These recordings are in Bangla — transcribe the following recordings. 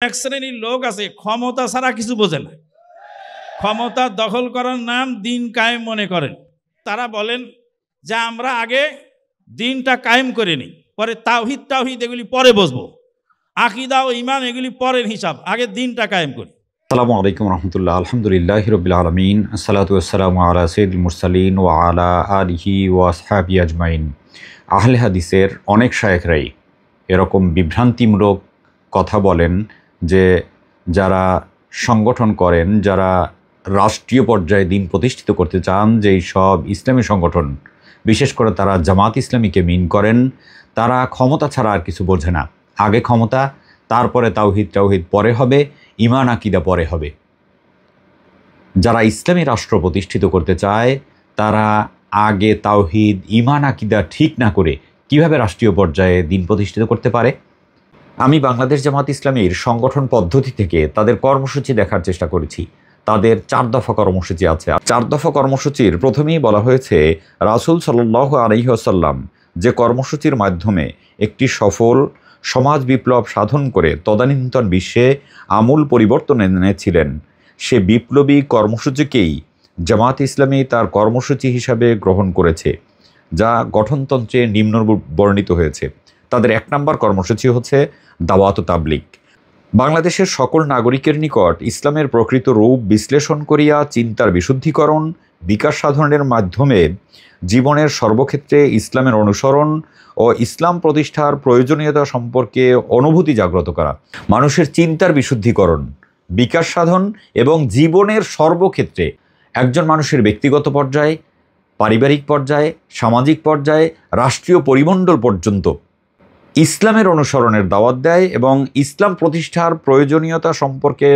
এক শ্রেণীর লোক আছে ক্ষমতা ছাড়া কিছু বোঝে না, ক্ষমতা দখল করার নাম দিন কায়েম মনে করেন। তারা বলেন যে আমরা আগে দিনটা কায়েম করে নিই, পরে তাওহীদ এগুলি পরে বসবো, আকীদা ও ঈমান এগুলি পরের হিসাব, আগে দিনটা কায়েম করি। আসসালামু আলাইকুম রহমতুল্লাহ। আলহামদুলিল্লাহি রাব্বিল আলামিন, আসসালাতু ওয়াসসালামু আলা সাইয়্যিদিল মুরসালিন ওয়া আলা আলিহি ওয়া আসহাবিহি আজমাইন। আহলে হাদিসের অনেক শায়েখরাই এরকম বিভ্রান্তিমূলক কথা বলেন যে যারা সংগঠন করেন, যারা রাষ্ট্রীয় পর্যায়ে দিন প্রতিষ্ঠিত করতে চান, যেই সব ইসলামী সংগঠন, বিশেষ করে তারা জামাত ইসলামীকে মিন করেন, তারা ক্ষমতা ছাড়া আর কিছু বোঝে না। আগে ক্ষমতা, তারপরে তাওহীদ পরে হবে, ঈমান আকীদা পরে হবে। যারা ইসলামী রাষ্ট্র প্রতিষ্ঠিত করতে চায় তারা আগে তাওহীদ ঈমান আকীদা ঠিক না করে কিভাবে রাষ্ট্রীয় পর্যায়ে দিন প্রতিষ্ঠিত করতে পারে? আমি বাংলাদেশ জামাত ইসলামীর সংগঠন পদ্ধতি থেকে তাদের কর্মসূচি দেখার চেষ্টা করেছি। তাদের 4 দফা কর্মসূচি আছে। 4 দফা কর্মসূচির প্রথমেই বলা হয়েছে রাসূল সাল্লাল্লাহু আলাইহি ওয়াসাল্লাম যে কর্মসূচির মাধ্যমে একটি সফল সমাজ বিপ্লব সাধন করে তদানীন্তন বিশ্বে আমূল পরিবর্তন এনেছিলেন, সে বিপ্লবী কর্মসূচিকেই জামাত ইসলামী তার কর্মসূচি হিসাবে গ্রহণ করেছে, যা গঠনতন্ত্রে নিম্ন বর্ণিত হয়েছে। তাদের 1 নম্বর কর্মসূচি হচ্ছে দাওয়াত ও তাবলীগ। বাংলাদেশের সকল নাগরিকের নিকট ইসলামের প্রকৃত রূপ বিশ্লেষণ করিয়া চিন্তার বিশুদ্ধিকরণ, বিকাশ সাধনের মাধ্যমে জীবনের সর্বক্ষেত্রে ইসলামের অনুসরণ ও ইসলাম প্রতিষ্ঠার প্রয়োজনীয়তা সম্পর্কে অনুভূতি জাগ্রত করা। মানুষের চিন্তার বিশুদ্ধিকরণ, বিকাশ সাধন এবং জীবনের সর্বক্ষেত্রে একজন মানুষের ব্যক্তিগত পর্যায়ে, পারিবারিক পর্যায়ে, সামাজিক পর্যায়ে, রাষ্ট্রীয় পরিমণ্ডল পর্যন্ত ইসলামের অনুসরণের দাওয়াত দেয় এবং ইসলাম প্রতিষ্ঠার প্রয়োজনীয়তা সম্পর্কে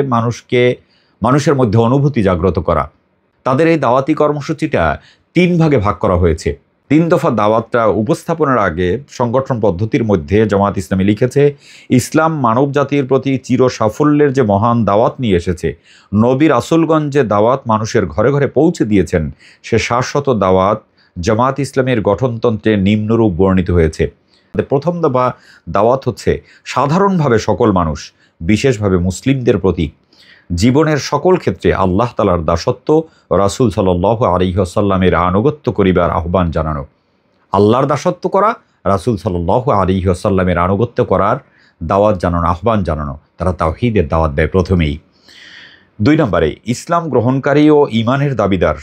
মানুষের মধ্যে অনুভূতি জাগ্রত করা। তাদের এই দাওয়াতি কর্মসূচিটা 3 ভাগে ভাগ করা হয়েছে। 3 দফা দাওয়াতটা উপস্থাপনের আগে সংগঠন পদ্ধতির মধ্যে জামাত ইসলামী লিখেছে, ইসলাম মানব জাতির প্রতি চির সাফল্যের যে মহান দাওয়াত নিয়ে এসেছে, নবী রাসূলগণ যে দাওয়াত মানুষের ঘরে ঘরে পৌঁছে দিয়েছেন, সে শাশ্বত দাওয়াত জামাত ইসলামের গঠনতন্ত্রে নিম্নরূপ বর্ণিত হয়েছে। প্রথম দফা দাওয়াত হচ্ছে সাধারণভাবে সকল মানুষ, বিশেষভাবে মুসলিমদের প্রতি জীবনের সকল ক্ষেত্রে আল্লাহ তাআলার দাসত্ব ও রাসূল সাল্লাল্লাহু আলাইহি ওয়াসাল্লামের আনুগত্য করিবার আহ্বান জানানো। আল্লাহর দাসত্ব করা, রাসূল সাল্লাল্লাহু আলাইহি ওয়াসাল্লামের আনুগত্য করার দাওয়াত জানানো, আহ্বান জানানো। তারা তাওহীদের দাওয়াত দেয় প্রথমেই। 2 নম্বরে ইসলাম গ্রহণকারী ও ঈমানের দাবিদার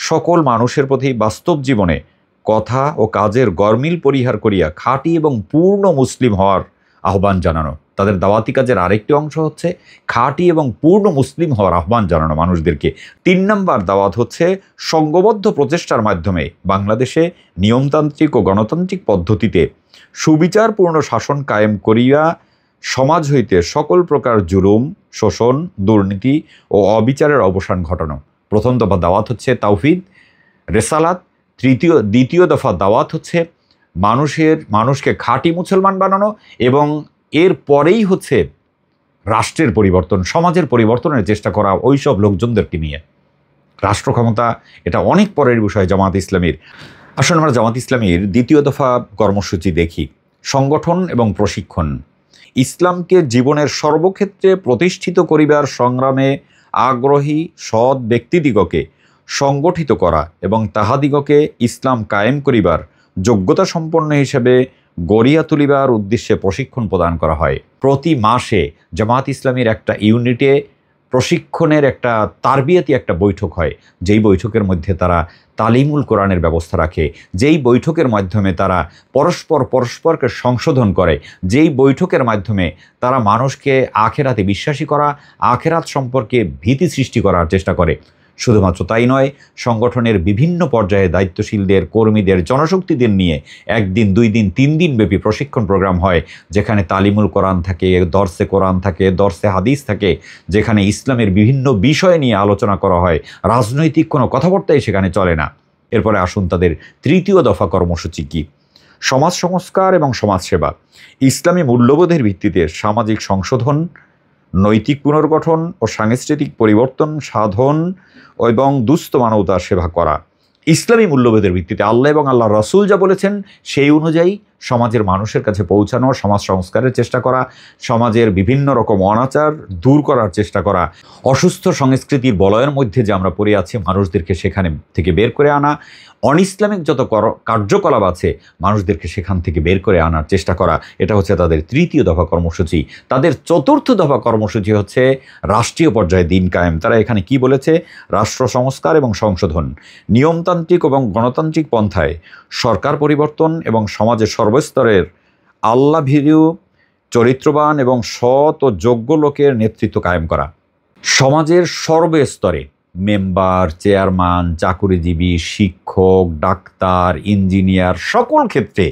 সকল মানুষের প্রতি বাস্তব জীবনে কথা ও কাজের গরমিল পরিহার করিয়া খাঁটি এবং পূর্ণ মুসলিম হওয়ার আহ্বান জানানো। তাদের দাওয়াতি কাজের আরেকটি অংশ হচ্ছে খাঁটি এবং পূর্ণ মুসলিম হওয়ার আহ্বান জানানো মানুষদেরকে। 3 নম্বর দাওয়াত হচ্ছে সংঘবদ্ধ প্রচেষ্টার মাধ্যমে বাংলাদেশে নিয়মতান্ত্রিক ও গণতান্ত্রিক পদ্ধতিতে সুবিচারপূর্ণ শাসন কায়েম করিয়া সমাজ হইতে সকল প্রকার জুলুম, শোষণ, দুর্নীতি ও অবিচারের অবসান ঘটানো। প্রথম দফা দাওয়াত হচ্ছে তাওহীদ, রেসালাত। দ্বিতীয় দফা দাওয়াত হচ্ছে মানুষকে খাঁটি মুসলমান বানানো, এবং এর পরেই হচ্ছে রাষ্ট্রের পরিবর্তন, সমাজের পরিবর্তনের চেষ্টা করা ওই সব লোকজনদেরকে নিয়ে। রাষ্ট্র ক্ষমতা এটা অনেক পরের বিষয় জামাত ইসলামীর। আসলে আমরা জামাত ইসলামীর 2য় দফা কর্মসূচি দেখি, সংগঠন এবং প্রশিক্ষণ। ইসলামকে জীবনের সর্বক্ষেত্রে প্রতিষ্ঠিত করিবার সংগ্রামে আগ্রহী সৎ ব্যক্তিদিগকে সংগঠিত করা এবং তাহাদিগকে ইসলাম কায়েম করিবার যোগ্যতা সম্পন্ন হিসেবে গড়িয়া তুলিবার উদ্দেশ্যে প্রশিক্ষণ প্রদান করা হয়। প্রতি মাসে জামাত ইসলামীর একটা ইউনিটে প্রশিক্ষণের একটা তারবিয়াতি একটা বৈঠক হয়, যেই বৈঠকের মধ্যে তারা তালিমুল কোরআনের ব্যবস্থা রাখে, যেই বৈঠকের মাধ্যমে তারা পরস্পরকে সংশোধন করে, যেই বৈঠকের মাধ্যমে তারা মানুষকে আখেরাতে বিশ্বাসী করা, আখেরাত সম্পর্কে ভীতি সৃষ্টি করার চেষ্টা করে। শুধুমাত্র তাই নয়, সংগঠনের বিভিন্ন পর্যায়ে দায়িত্বশীলদের, কর্মীদের, জনশক্তিদের নিয়ে 1 দিন, 2 দিন, 3 দিন ব্যাপী প্রশিক্ষণ প্রোগ্রাম হয়, যেখানে তালিমুল কোরআন থাকে, দর্সে কোরআন থাকে, দর্সে হাদিস থাকে, যেখানে ইসলামের বিভিন্ন বিষয় নিয়ে আলোচনা করা হয়। রাজনৈতিক কোনো কথাবার্তাই সেখানে চলে না। এরপরে আসুন তাদের 3য় দফা কর্মসূচি কী? সমাজ সংস্কার এবং সমাজসেবা। ইসলামী মূল্যবোধের ভিত্তিতে সামাজিক সংশোধন, নৈতিক পুনর্গঠন ও সাংস্কৃতিক পরিবর্তন সাধন এবং দুস্থ মানবতার সেবা করা। ইসলামী মূল্যবোধের ভিত্তিতে আল্লাহ এবং আল্লাহর রাসূল যা বলেছেন সেই অনুযায়ী সমাজের মানুষের কাছে পৌঁছানো, সমাজ সংস্কারের চেষ্টা করা, সমাজের বিভিন্ন রকম অনাচার দূর করার চেষ্টা করা, অসুস্থ সংস্কৃতির বলয়ের মধ্যে যে আমরা পড়ে আছি মানুষদেরকে সেখানে থেকে বের করে আনা, অনইসলামিক যত কার্যকলাপ আছে মানুষদেরকে সেখান থেকে বের করে আনার চেষ্টা করা, এটা হচ্ছে তাদের তৃতীয় দফা কর্মসূচি। তাদের চতুর্থ দফা কর্মসূচি হচ্ছে রাষ্ট্রীয় পর্যায়ে দিন কায়েম। তারা এখানে কি বলেছে? রাষ্ট্র সংস্কার এবং সংশোধন, নিয়মতান্ত্রিক এবং গণতান্ত্রিক পন্থায় সরকার পরিবর্তন এবং সমাজের সর্বস্তরের আল্লাভীরু, চরিত্রবান এবং সৎ ও যোগ্য লোকের নেতৃত্ব কায়েম করা। সমাজের সর্বস্তরে মেম্বার, চেয়ারম্যান, চাকুরিজীবী, শিক্ষক, ডাক্তার, ইঞ্জিনিয়ার, সকল ক্ষেত্রে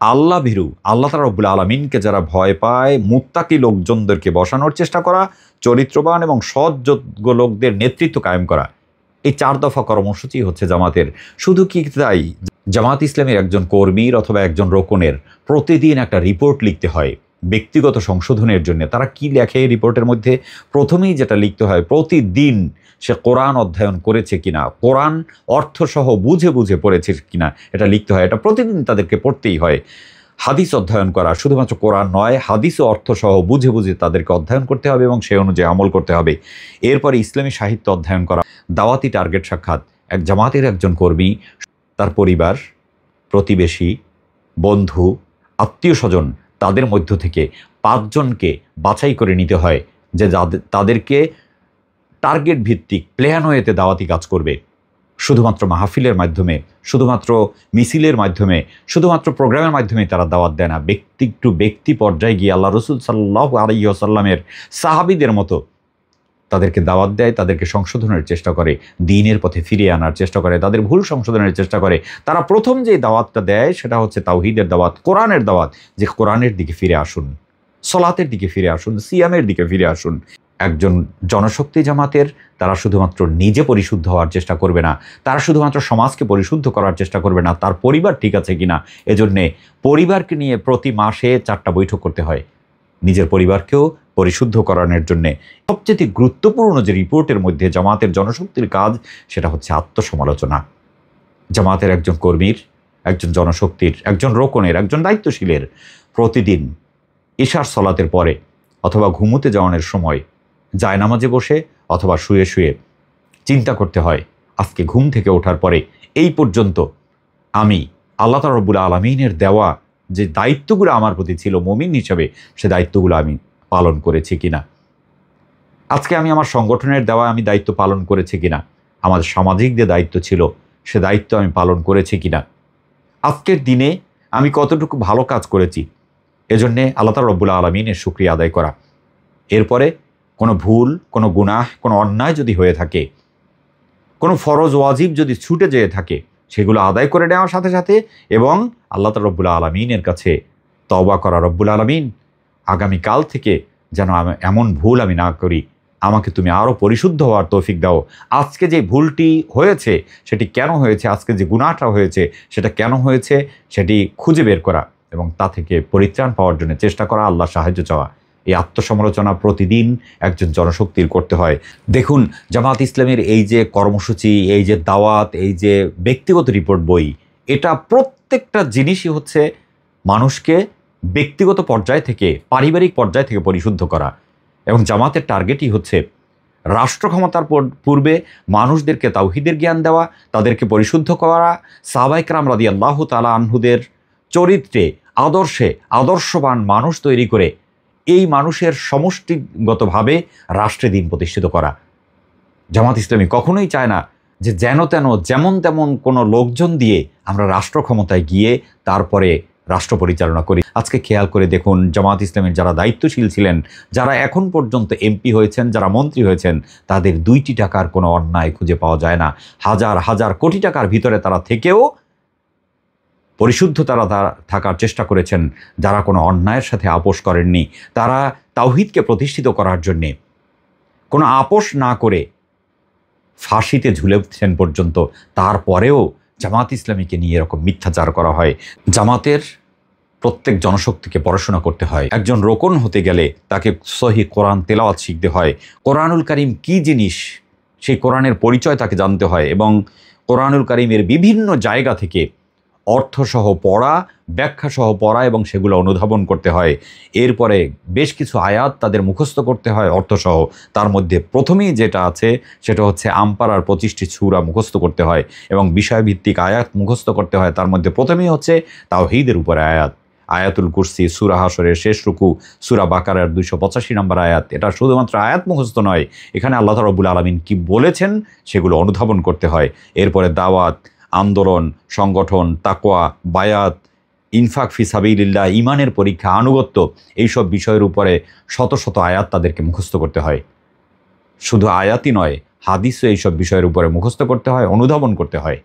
আল্লাভীরু, আল্লাহ তাআলা রব্বুল আলামিনকে যারা ভয় পায়, মুত্তাকি লোকজনদেরকে বসানোর চেষ্টা করা, চরিত্রবান এবং সৎ যোগ্য লোকদের নেতৃত্ব কায়েম করা। এই 4 দফা কর্মসূচি হচ্ছে জামাতের। শুধু কি তাই, জামাত ইসলামের একজন কর্মীর অথবা একজন রোকনের প্রতিদিন একটা রিপোর্ট লিখতে হয় ব্যক্তিগত সংশোধনের জন্য। তারা কি লেখে এই রিপোর্টের মধ্যে? প্রথমেই যেটা লিখতে হয়, প্রতিদিন সে কোরআন অধ্যয়ন করেছে কিনা, কোরআন অর্থসহ বুঝে বুঝে পড়েছে কিনা, এটা লিখতে হয়। এটা প্রতিদিন তাদেরকে পড়তেই হয়। হাদিস অধ্যয়ন করা, শুধুমাত্র কোরআন নয়, হাদিস ও অর্থসহ বুঝে বুঝে তাদেরকে অধ্যয়ন করতে হবে এবং সেই অনুযায়ী আমল করতে হবে। এরপরে ইসলামী সাহিত্য অধ্যয়ন করা, দাওয়াতি টার্গেট সাক্ষাৎ। এক জামাতের একজন কর্মী তার পরিবার, প্রতিবেশী, বন্ধু, আত্মীয় স্বজন, তাদের মধ্য থেকে 5 জনকে বাছাই করে নিতে হয় যে তাদেরকে টার্গেট ভিত্তিক প্ল্যান ওয়েতে দাওয়াতি কাজ করবে। শুধুমাত্র মাহফিলের মাধ্যমে, শুধুমাত্র মিছিলের মাধ্যমে, শুধুমাত্র প্রোগ্রামের মাধ্যমে তারা দাওয়াত দেয় না। ব্যক্তি টু ব্যক্তি পর্যায়ে গিয়ে আল্লাহ রসুল সাল্লাল্লাহু আলাইহি ওয়াসাল্লামের সাহাবীদের মতো তাদেরকে দাওয়াত দেয়, তাদেরকে সংশোধনের চেষ্টা করে, দ্বীনের পথে ফিরিয়ে আনার চেষ্টা করে, তাদের ভুল সংশোধনের চেষ্টা করে। তারা প্রথম যে দাওয়াতটা দেয় সেটা হচ্ছে তাওহীদের দাওয়াত, কোরআনের দাওয়াত, যে কোরআনের দিকে ফিরে আসুন, সলাতের দিকে ফিরে আসুন, সিয়ামের দিকে ফিরে আসুন। একজন জনশক্তি জামাতের তারা শুধুমাত্র নিজে পরিশুদ্ধ হওয়ার চেষ্টা করবে না, তারা শুধুমাত্র সমাজকে পরিশুদ্ধ করার চেষ্টা করবে না, তার পরিবার ঠিক আছে কিনা, এজন্যে পরিবারকে নিয়ে প্রতি মাসে 4টা বৈঠক করতে হয় নিজের পরিবারকেও পরিশুদ্ধ করানোর জন্যে। সবচেয়ে গুরুত্বপূর্ণ যে রিপোর্টের মধ্যে জামাতের জনশক্তির কাজ, সেটা হচ্ছে আত্মসমালোচনা। জামাতের একজন কর্মীর, একজন জনশক্তির, একজন রোকনের, একজন দায়িত্বশীলের প্রতিদিন ইশার সলাতের পরে অথবা ঘুমোতে যাওয়ানোর সময় জায়নামাজে বসে অথবা শুয়ে শুয়ে চিন্তা করতে হয়, আজকে ঘুম থেকে ওঠার পরে এই পর্যন্ত আমি আল্লাহ তাআলা রব্বুল আলামিনের দেওয়া যে দায়িত্বগুলো আমার প্রতি ছিল মুমিন হিসেবে, সে দায়িত্বগুলো আমি পালন করেছি কিনা। আজকে আমি আমার সংগঠনের দেওয়া আমি দায়িত্ব পালন করেছি কিনা, আমাদের সামাজিক যে দায়িত্ব ছিল সে দায়িত্ব আমি পালন করেছি কিনা, আজকের দিনে আমি কতটুকু ভালো কাজ করেছি, এজন্যে আল্লাহ তাআলা রব্বুল আলামিনের শুকরিয়া আদায় করা। এরপরে কোনো ভুল, কোনো গুনাহ, কোনো অন্যায় যদি হয়ে থাকে, কোনো ফরজ ওয়াজিব যদি ছুটে যেয়ে থাকে, সেগুলো আদায় করে নেওয়ার সাথে সাথে এবং আল্লাহ তাআলা রব্বুল আলামিনের কাছে তওবা করা, রব্বুল আলামিন আগামীকাল থেকে যেন এমন ভুল আমি না করি, আমাকে তুমি আরও পরিশুদ্ধ হওয়ার তৌফিক দাও। আজকে যে ভুলটি হয়েছে সেটি কেন হয়েছে, আজকে যে গুনাহটা হয়েছে সেটা কেন হয়েছে, সেটি খুঁজে বের করা এবং তা থেকে পরিত্রাণ পাওয়ার জন্য চেষ্টা করা, আল্লাহর সাহায্য চাওয়া। এই আত্মসমালোচনা প্রতিদিন একজন জনশক্তির করতে হয়। দেখুন, জামাত ইসলামের এই যে কর্মসূচি, এই যে দাওয়াত, এই যে ব্যক্তিগত রিপোর্ট বই, এটা প্রত্যেকটা জিনিসই হচ্ছে মানুষকে ব্যক্তিগত পর্যায় থেকে, পারিবারিক পর্যায় থেকে পরিশুদ্ধ করা। এবং জামাতের টার্গেটই হচ্ছে রাষ্ট্র ক্ষমতার পূর্বে মানুষদেরকে তাওহীদের জ্ঞান দেওয়া, তাদেরকে পরিশুদ্ধ করা, সাহাবায়ে কেরাম রাদিয়াল্লাহু তাআলা আনহুদের চরিত্রে, আদর্শে আদর্শবান মানুষ তৈরি করে এই মানুষের সমষ্টিগতভাবে রাষ্ট্রে দিন প্রতিষ্ঠিত করা। জামাত ইসলামী কখনোই চায় না যে যেন তেন যেমন তেমন কোনো লোকজন দিয়ে আমরা রাষ্ট্র ক্ষমতায় গিয়ে তারপরে রাষ্ট্র পরিচালনা করি। আজকে খেয়াল করে দেখুন, জামাত ইসলামের যারা দায়িত্বশীল ছিলেন, যারা এখন পর্যন্ত এমপি হয়েছেন, যারা মন্ত্রী হয়েছেন, তাদের 2টি টাকার কোনো অন্যায় খুঁজে পাওয়া যায় না। হাজার হাজার কোটি টাকার ভিতরে তারা থেকেও পরিশুদ্ধ তারা থাকার চেষ্টা করেছেন। যারা কোনো অন্যায়ের সাথে আপোষ করেননি, তারা তাওহীদকে প্রতিষ্ঠিত করার জন্যে কোনো আপোষ না করে ফাঁসিতে ঝুলেছেন পর্যন্ত। তারপরেও জামাত ইসলামীকে নিয়ে এরকম মিথ্যাচার করা হয়। জামাতের প্রত্যেক জনশক্তিকে পড়াশোনা করতে হয়। একজন রোকন হতে গেলে তাকে সহিহ কোরআন তেলাওয়াত শিখতে হয়। কোরআনুল কারীম কী জিনিস, সেই কোরআনের পরিচয় তাকে জানতে হয় এবং কোরআনুল কারীমের বিভিন্ন জায়গা থেকে অর্থসহ পড়া, ব্যাখ্যাসহ পড়া এবং সেগুলো অনুধাবন করতে হয়। এরপরে বেশ কিছু আয়াত তাদের মুখস্থ করতে হয় অর্থসহ। তার মধ্যে প্রথমেই যেটা আছে সেটা হচ্ছে আমপারার 25টি সূরা মুখস্থ করতে হয় এবং বিষয়ভিত্তিক আয়াত মুখস্থ করতে হয়। তার মধ্যে প্রথমেই হচ্ছে তাওহীদের উপরে আয়াত, আয়াতুল কুরসি, সূরা হাশরের শেষ রুকু, সূরা বাকারার 285 নম্বর আয়াত। এটা শুধুমাত্র আয়াত মুখস্থ নয়, এখানে আল্লাহ রাব্বুল আলামিন কি বলেছেন সেগুলো অনুধাবন করতে হয়। এরপরে দাওয়াত, আন্দোলন, সংগঠন, তাকওয়া, বায়াত, ইনফাক ফি সাবিলিল্লাহ, ঈমানের পরীক্ষা, আনুগত্য, এইসব বিষয়ের উপরে শত শত আয়াত তাদেরকে মুখস্থ করতে হয়। শুধু আয়াতই নয়, হাদিসও এইসব বিষয়ের উপরে মুখস্থ করতে হয়, অনুধাবন করতে হয়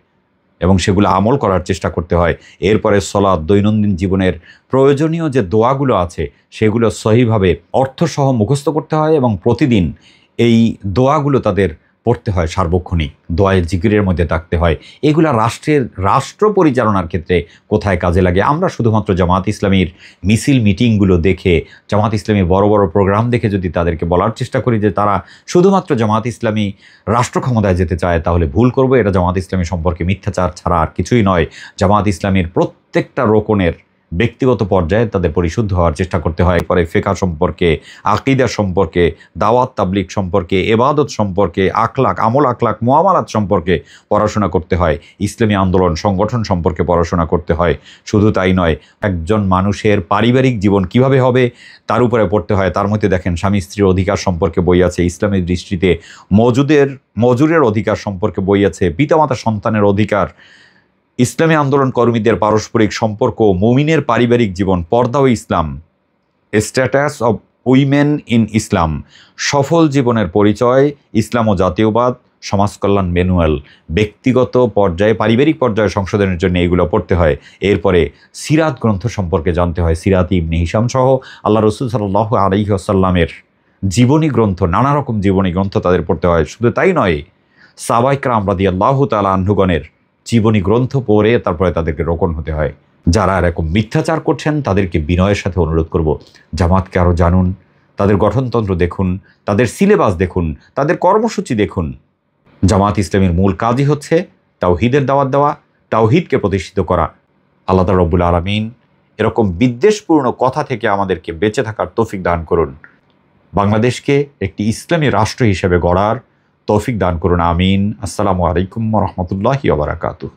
এবং সেগুলো আমল করার চেষ্টা করতে হয়। এরপরে সলাত, দৈনন্দিন জীবনের প্রয়োজনীয় যে দোয়াগুলো আছে সেগুলো সহিভাবে অর্থসহ মুখস্থ করতে হয় এবং প্রতিদিন এই দোয়াগুলো তাদের পড়তে হয় সার্বক্ষণিক, দোয়ায়ের জিকিরের মধ্যে থাকতে হয়। এগুলা রাষ্ট্র পরিচালনার ক্ষেত্রে কোথায় কাজে লাগে? আমরা শুধুমাত্র জামাত ইসলামীর মিছিল মিটিংগুলো দেখে, জামাত ইসলামীর বড় বড় প্রোগ্রাম দেখে যদি তাদেরকে বলার চেষ্টা করি যে তারা শুধুমাত্র জামাত ইসলামী রাষ্ট্র ক্ষমতায় যেতে চায়, তাহলে ভুল করবো। এটা জামাত ইসলামী সম্পর্কে মিথ্যাচার ছাড়া আর কিছুই নয়। জামাত ইসলামীর প্রত্যেকটা রোকনের ব্যক্তিগত পর্যায়ে তাদের পরিশুদ্ধ হওয়ার চেষ্টা করতে হয়। পরে ফিকহ সম্পর্কে, আকীদা সম্পর্কে, দাওয়াত তাবলীগ সম্পর্কে, ইবাদত সম্পর্কে, আখলাক, আমল আখলাক, মুআমালাত সম্পর্কে পড়াশোনা করতে হয়। ইসলামী আন্দোলন, সংগঠন সম্পর্কে পড়াশোনা করতে হয়। শুধু তাই নয়, একজন মানুষের পারিবারিক জীবন কিভাবে হবে তার উপরে পড়তে হয়। তার মধ্যে দেখেন স্বামী স্ত্রীর অধিকার সম্পর্কে বই আছে, ইসলামের দৃষ্টিতে মজুরের অধিকার সম্পর্কে বই আছে, পিতামাতা সন্তানের অধিকার, ইসলামী আন্দোলন কর্মীদের পারস্পরিক সম্পর্ক, মুমিনের পারিবারিক জীবন, পর্দা ও ইসলাম, স্ট্যাটাস অব উইমেন ইন ইসলাম, সফল জীবনের পরিচয়, ইসলাম ও জাতীয়বাদ, সমাজকল্যাণ ম্যানুয়াল, ব্যক্তিগত পর্যায়ে, পারিবারিক পর্যায়ে সংশোধনের জন্য এগুলো পড়তে হয়। এরপরে সিরাত গ্রন্থ সম্পর্কে জানতে হয়, সিরাত ইবনে হিশাম সহ আল্লাহ রাসূল সাল্লাল্লাহু আলাইহি ওয়াসাল্লামের জীবনী গ্রন্থ, নানা রকম জীবনী গ্রন্থ তাদের পড়তে হয়। শুধু তাই নয়, সাহাবায়ে কেরাম রাদিয়াল্লাহু তাআলা আনহুগণের জীবনী গ্রন্থ পড়ে তারপরে তাদেরকে রোকন হতে হয়। যারা এরকম মিথ্যাচার করছেন তাদেরকে বিনয়ের সাথে অনুরোধ করব, জামাতকে আরও জানুন, তাদের গঠনতন্ত্র দেখুন, তাদের সিলেবাস দেখুন, তাদের কর্মসূচি দেখুন। জামাত ইসলামীর মূল কাজই হচ্ছে তাওহীদের দাওয়াত দেওয়া, তাওহীদকে প্রতিষ্ঠিত করা। আল্লাহ তাআলা রব্বুল আলামিন এরকম বিদ্বেষপূর্ণ কথা থেকে আমাদেরকে বেঁচে থাকার তৌফিক দান করুন। বাংলাদেশকে একটি ইসলামী রাষ্ট্র হিসেবে গড়ার তৌফিক দান করুন, আমিন। আসসালামু আলাইকুম ওয়া রাহমাতুল্লাহি ওয়া বারাকাতুহু।